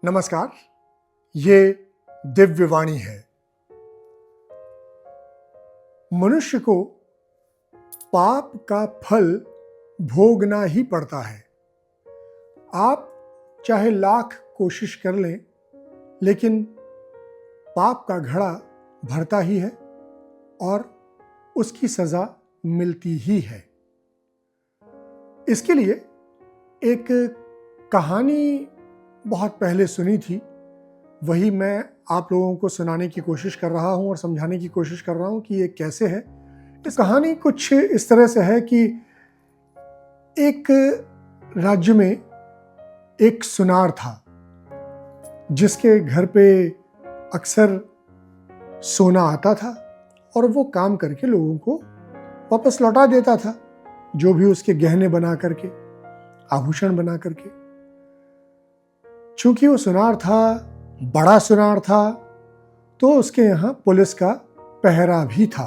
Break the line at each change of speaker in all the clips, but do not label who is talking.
नमस्कार, ये दिव्यवाणी है। मनुष्य को पाप का फल भोगना ही पड़ता है। आप चाहे लाख कोशिश कर लें, लेकिन पाप का घड़ा भरता ही है और उसकी सजा मिलती ही है। इसके लिए एक कहानी बहुत पहले सुनी थी, वही मैं आप लोगों को सुनाने की कोशिश कर रहा हूं और समझाने की कोशिश कर रहा हूं कि ये कैसे है। इस कहानी कुछ इस तरह से है कि एक राज्य में एक सुनार था, जिसके घर पे अक्सर सोना आता था और वो काम करके लोगों को वापस लौटा देता था, जो भी उसके गहने बना करके, आभूषण बना करके। चूंकि वो सुनार था, बड़ा सुनार था, तो उसके यहां पुलिस का पहरा भी था।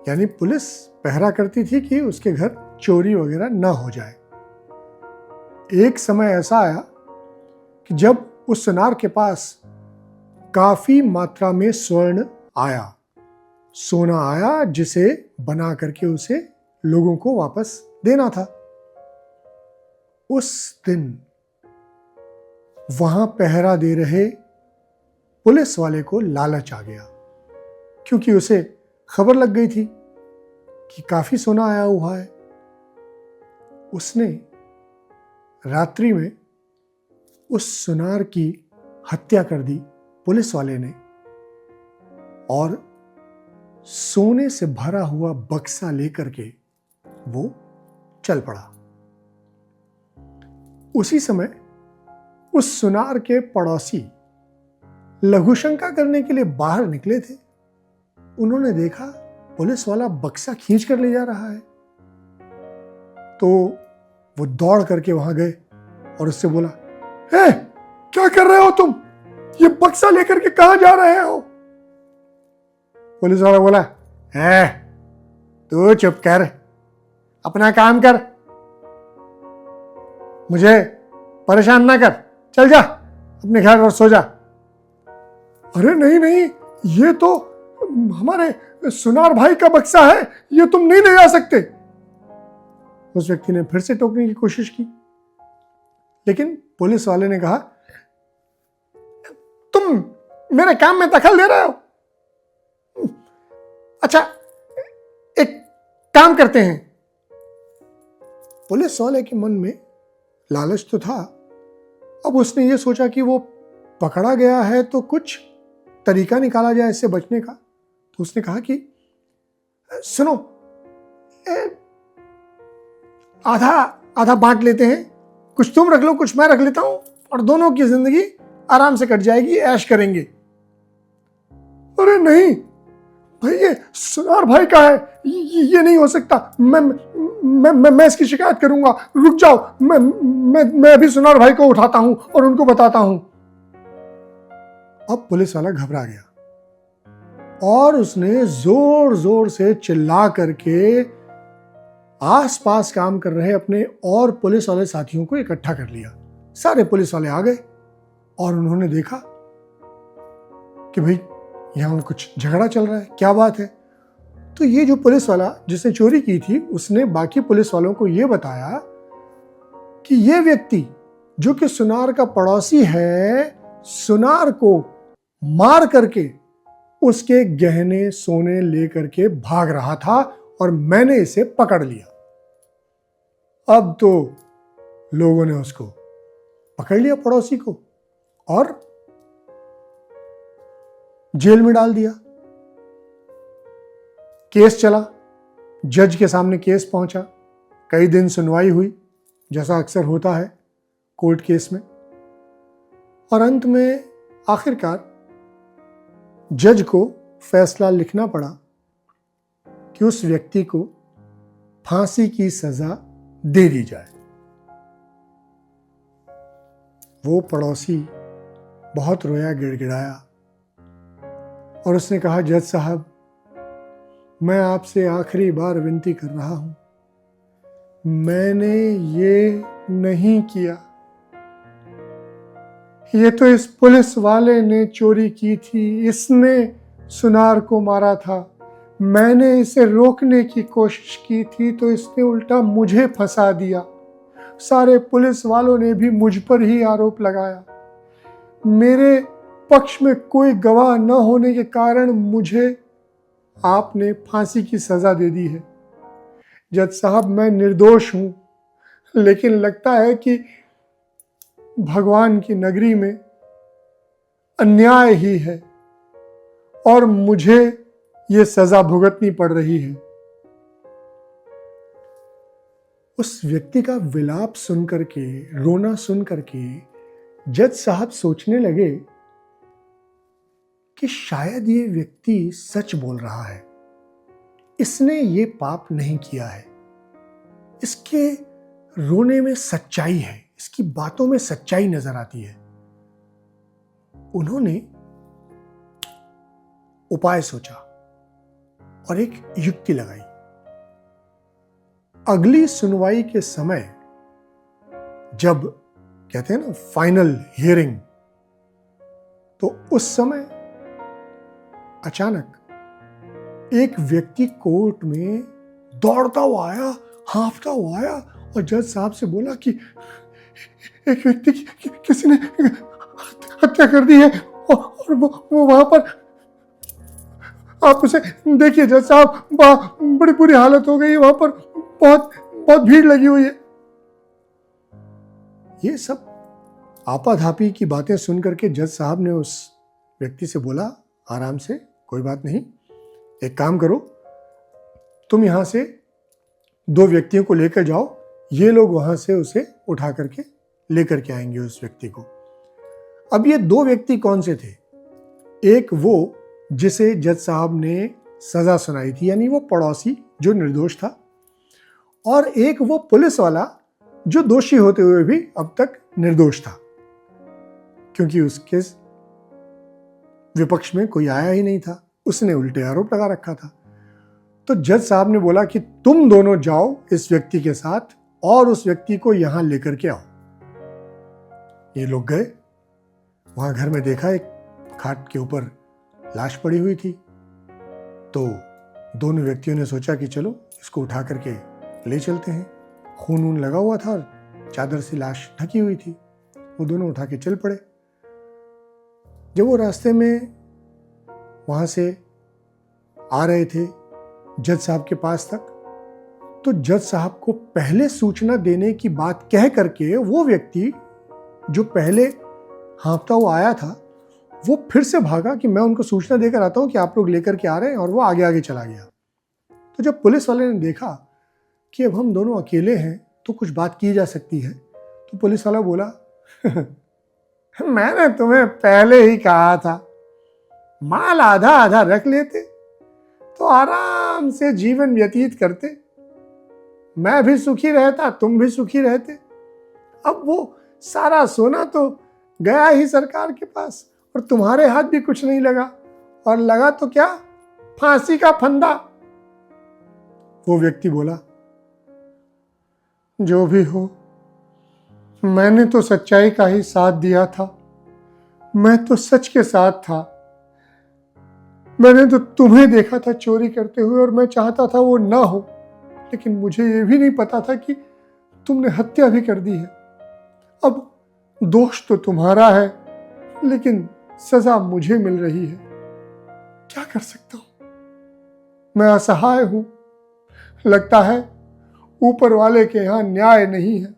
यानी पुलिस पहरा करती थी कि उसके घर चोरी वगैरह न हो जाए। एक समय ऐसा आया कि जब उस सुनार के पास काफी मात्रा में स्वर्ण आया, सोना आया, जिसे बना करके उसे लोगों को वापस देना था। उस दिन वहां पहरा दे रहे पुलिस वाले को लालच आ गया, क्योंकि उसे खबर लग गई थी कि काफी सोना आया हुआ है। उसने रात्रि में उस सुनार की हत्या कर दी पुलिस वाले ने, और सोने से भरा हुआ बक्सा लेकर के वो चल पड़ा। उसी समय उस सुनार के पड़ोसी लघुशंका करने के लिए बाहर निकले थे। उन्होंने देखा पुलिस वाला बक्सा खींच कर ले जा रहा है, तो वो दौड़ करके वहां गए और उससे बोला, हे, क्या कर रहे हो तुम? ये बक्सा लेकर के कहां जा रहे हो? पुलिस वाला बोला, है, तू चुप कर, अपना काम कर, मुझे परेशान ना कर, चल जा अपने घर और सो जा। अरे नहीं नहीं, ये तो हमारे सुनार भाई का बक्सा है, ये तुम नहीं ले जा सकते। उस व्यक्ति ने फिर से टोकने की कोशिश की, लेकिन पुलिस वाले ने कहा, तुम मेरे काम में दखल दे रहे हो। अच्छा, एक काम करते हैं। पुलिस वाले के मन में लालच तो था। अब उसने ये सोचा कि वो पकड़ा गया है तो कुछ तरीका निकाला जाए इससे बचने का। तो उसने कहा कि सुनो, आधा आधा बांट लेते हैं, कुछ तुम रख लो, कुछ मैं रख लेता हूं, और दोनों की जिंदगी आराम से कट जाएगी, ऐश करेंगे। अरे नहीं भाई, ये सुनार भाई का है, ये नहीं हो सकता, मैं इसकी शिकायत करूंगा, रुक जाओ, मैं अभी सुनार भाई को उठाता हूं और उनको बताता हूं। अब पुलिस वाला घबरा गया और उसने जोर जोर से चिल्ला करके आसपास काम कर रहे अपने और पुलिस वाले साथियों को इकट्ठा कर लिया। सारे पुलिस वाले आ गए और उन्होंने देखा कि भाई यहां कुछ झगड़ा चल रहा है, क्या बात है। तो ये जो पुलिस वाला जिसने चोरी की थी, उसने बाकी पुलिस वालों को यह बताया कि यह व्यक्ति जो कि सुनार का पड़ोसी है, सुनार को मार करके उसके गहने सोने लेकर के भाग रहा था और मैंने इसे पकड़ लिया। अब तो लोगों ने उसको पकड़ लिया, पड़ोसी को, और जेल में डाल दिया। केस चला, जज के सामने केस पहुंचा, कई दिन सुनवाई हुई, जैसा अक्सर होता है कोर्ट केस में, और अंत में आखिरकार जज को फैसला लिखना पड़ा कि उस व्यक्ति को फांसी की सजा दे दी जाए। वो पड़ोसी बहुत रोया, गिड़गिड़ाया, और उसने कहा, जज साहब, मैं आपसे आखिरी बार विनती कर रहा हूं, मैंने ये नहीं किया। ये तो इस पुलिस वाले ने चोरी की थी, इसने सुनार को मारा था। मैंने इसे रोकने की कोशिश की थी तो इसने उल्टा मुझे फंसा दिया। सारे पुलिस वालों ने भी मुझ पर ही आरोप लगाया। मेरे पक्ष में कोई गवाह न होने के कारण मुझे आपने फांसी की सजा दे दी है। जज साहब, मैं निर्दोष हूं, लेकिन लगता है कि भगवान की नगरी में अन्याय ही है और मुझे ये सजा भुगतनी पड़ रही है। उस व्यक्ति का विलाप सुनकर के, रोना सुनकर के जज साहब सोचने लगे कि शायद ये व्यक्ति सच बोल रहा है। इसने ये पाप नहीं किया है। इसके रोने में सच्चाई है, इसकी बातों में सच्चाई नजर आती है। उन्होंने उपाय सोचा और एक युक्ति लगाई। अगली सुनवाई के समय, जब कहते हैं ना फाइनल हियरिंग, तो उस समय अचानक एक व्यक्ति कोर्ट में दौड़ता हुआ आया, हांफता हुआ आया और जज साहब से बोला कि एक व्यक्ति किसी ने हत्या कर दी है और वो वहां पर, आप उसे देखिए जज साहब, बड़ी बुरी हालत हो गई है, वहां पर बहुत बहुत भीड़ लगी हुई है। ये सब आपाधापी की बातें सुनकर के जज साहब ने उस व्यक्ति से बोला, आराम से, कोई बात नहीं, एक काम करो, तुम यहां से 2 व्यक्तियों को लेकर जाओ, ये लोग वहां से उसे उठा करके लेकर के आएंगे उस व्यक्ति को। अब ये 2 व्यक्ति कौन से थे? एक वो जिसे जज साहब ने सजा सुनाई थी, यानी वो पड़ोसी जो निर्दोष था, और एक वो पुलिस वाला जो दोषी होते हुए भी अब तक निर्दोष था, क्योंकि उसके विपक्ष में कोई आया ही नहीं था, उसने उल्टे आरोप लगा रखा था। तो जज साहब ने बोला कि तुम दोनों जाओ इस व्यक्ति के साथ और उस व्यक्ति को यहां लेकर के आओ। ये लोग गए, वहां घर में देखा एक खाट के ऊपर लाश पड़ी हुई थी। तो दोनों व्यक्तियों ने सोचा कि चलो इसको उठा करके ले चलते हैं। खून वून लगा हुआ था और चादर से लाश ढकी हुई थी। वो दोनों उठा के चल पड़े। जब वो रास्ते में वहां से आ रहे थे जज साहब के पास तक, तो जज साहब को पहले सूचना देने की बात कह करके वो व्यक्ति जो पहले हाँफता हुआ आया था, वो फिर से भागा कि मैं उनको सूचना देकर आता हूं कि आप लोग लेकर के आ रहे हैं, और वो आगे आगे चला गया। तो जब पुलिस वाले ने देखा कि अब हम दोनों अकेले हैं तो कुछ बात की जा सकती है, तो पुलिस वाला बोला मैंने तुम्हें पहले ही कहा था, माल आधा आधा रख लेते तो आराम से जीवन व्यतीत करते, मैं भी सुखी रहता, तुम भी सुखी रहते। अब वो सारा सोना तो गया ही सरकार के पास और तुम्हारे हाथ भी कुछ नहीं लगा, और लगा तो क्या, फांसी का फंदा। वो व्यक्ति बोला, जो भी हो, मैंने तो सच्चाई का ही साथ दिया था, मैं तो सच के साथ था। मैंने तो तुम्हें देखा था चोरी करते हुए और मैं चाहता था वो ना हो, लेकिन मुझे ये भी नहीं पता था कि तुमने हत्या भी कर दी है। अब दोष तो तुम्हारा है, लेकिन सजा मुझे मिल रही है। क्या कर सकता हूं, मैं असहाय हूं। लगता है ऊपर वाले के यहां न्याय नहीं है।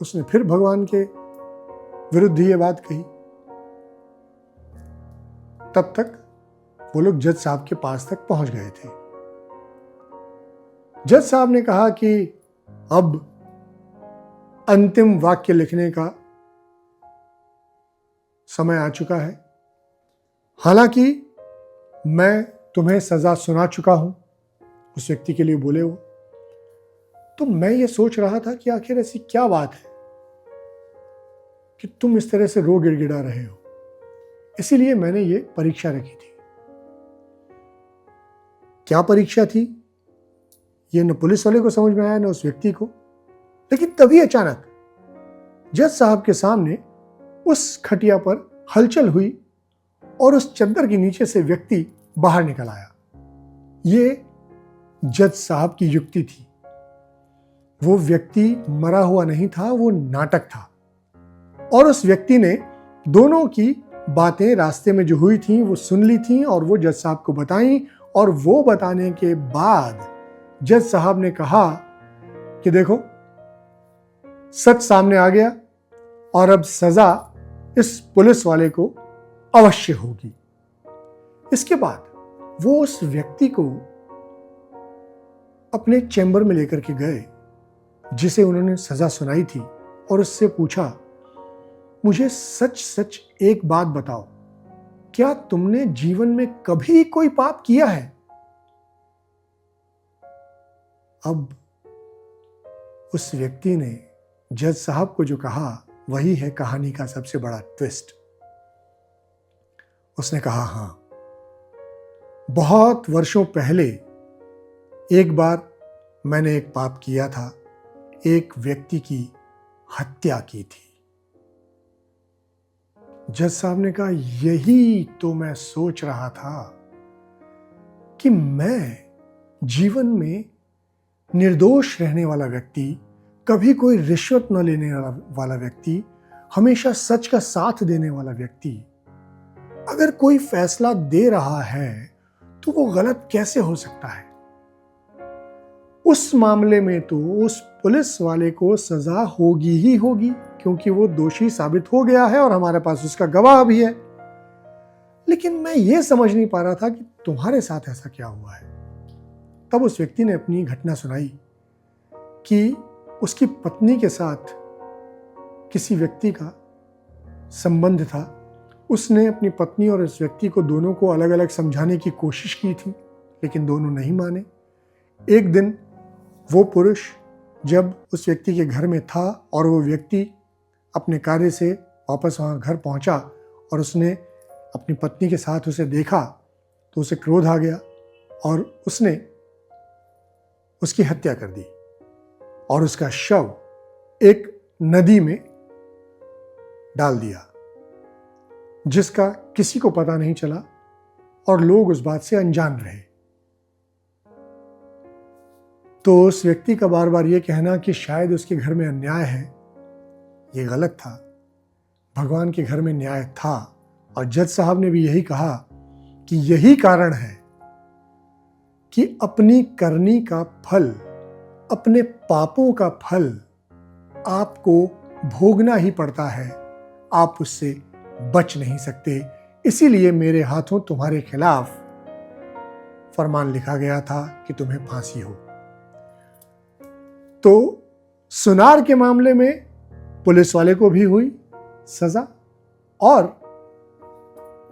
उसने फिर भगवान के विरुद्ध ये बात कही। तब तक वो लोग जज साहब के पास तक पहुंच गए थे। जज साहब ने कहा कि अब अंतिम वाक्य लिखने का समय आ चुका है। हालांकि मैं तुम्हें सजा सुना चुका हूं, उस व्यक्ति के लिए बोले वो, तो मैं ये सोच रहा था कि आखिर ऐसी क्या बात है कि तुम इस तरह से रो गिड़गिड़ा रहे हो। इसीलिए मैंने ये परीक्षा रखी थी। क्या परीक्षा थी ये न पुलिस वाले को समझ में आया, न उस व्यक्ति को। लेकिन तभी अचानक जज साहब के सामने उस खटिया पर हलचल हुई और उस चद्दर के नीचे से व्यक्ति बाहर निकल आया। ये जज साहब की युक्ति थी। वो व्यक्ति मरा हुआ नहीं था, वो नाटक था। और उस व्यक्ति ने दोनों की बातें रास्ते में जो हुई थी वो सुन ली थी और वो जज साहब को बताई। और वो बताने के बाद जज साहब ने कहा कि देखो, सच सामने आ गया और अब सजा इस पुलिस वाले को अवश्य होगी। इसके बाद वो उस व्यक्ति को अपने चैम्बर में लेकर के गए जिसे उन्होंने सजा सुनाई थी और उससे पूछा, मुझे सच सच एक बात बताओ, क्या तुमने जीवन में कभी कोई पाप किया है? अब उस व्यक्ति ने जज साहब को जो कहा वही है कहानी का सबसे बड़ा ट्विस्ट। उसने कहा, हां, बहुत वर्षों पहले एक बार मैंने एक पाप किया था, एक व्यक्ति की हत्या की थी। जज साहब ने कहा, यही तो मैं सोच रहा था कि मैं जीवन में निर्दोष रहने वाला व्यक्ति, कभी कोई रिश्वत न लेने वाला व्यक्ति, हमेशा सच का साथ देने वाला व्यक्ति, अगर कोई फैसला दे रहा है तो वो गलत कैसे हो सकता है? उस मामले में तो उस पुलिस वाले को सजा होगी ही होगी, क्योंकि वो दोषी साबित हो गया है और हमारे पास उसका गवाह भी है। लेकिन मैं ये समझ नहीं पा रहा था कि तुम्हारे साथ ऐसा क्या हुआ है। तब उस व्यक्ति ने अपनी घटना सुनाई कि उसकी पत्नी के साथ किसी व्यक्ति का संबंध था। उसने अपनी पत्नी और इस व्यक्ति को दोनों को अलग अलग समझाने की कोशिश की थी, लेकिन दोनों नहीं माने। एक दिन वो पुरुष जब उस व्यक्ति के घर में था और वो व्यक्ति अपने कार्य से वापस वहाँ घर पहुँचा और उसने अपनी पत्नी के साथ उसे देखा तो उसे क्रोध आ गया और उसने उसकी हत्या कर दी और उसका शव एक नदी में डाल दिया, जिसका किसी को पता नहीं चला और लोग उस बात से अनजान रहे। तो उस व्यक्ति का बार बार ये कहना कि शायद उसके घर में अन्याय है, ये गलत था। भगवान के घर में न्याय था और जज साहब ने भी यही कहा कि यही कारण है कि अपनी करनी का फल, अपने पापों का फल आपको भोगना ही पड़ता है, आप उससे बच नहीं सकते। इसीलिए मेरे हाथों तुम्हारे खिलाफ फरमान लिखा गया था कि तुम्हें फांसी हो। तो सुनार के मामले में पुलिस वाले को भी हुई सजा और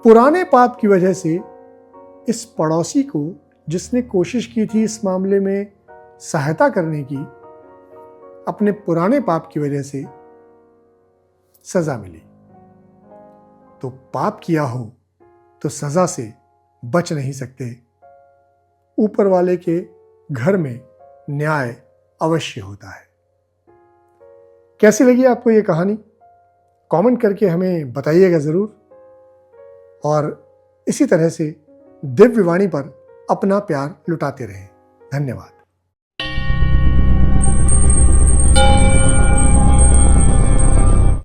पुराने पाप की वजह से इस पड़ोसी को, जिसने कोशिश की थी इस मामले में सहायता करने की, अपने पुराने पाप की वजह से सजा मिली। तो पाप किया हो तो सजा से बच नहीं सकते। ऊपर वाले के घर में न्याय अवश्य होता है। कैसी लगी आपको ये कहानी? कमेंट करके हमें बताइएगा ज़रूर। और इसी तरह से दिव्य वाणी पर अपना प्यार लुटाते रहें। धन्यवाद।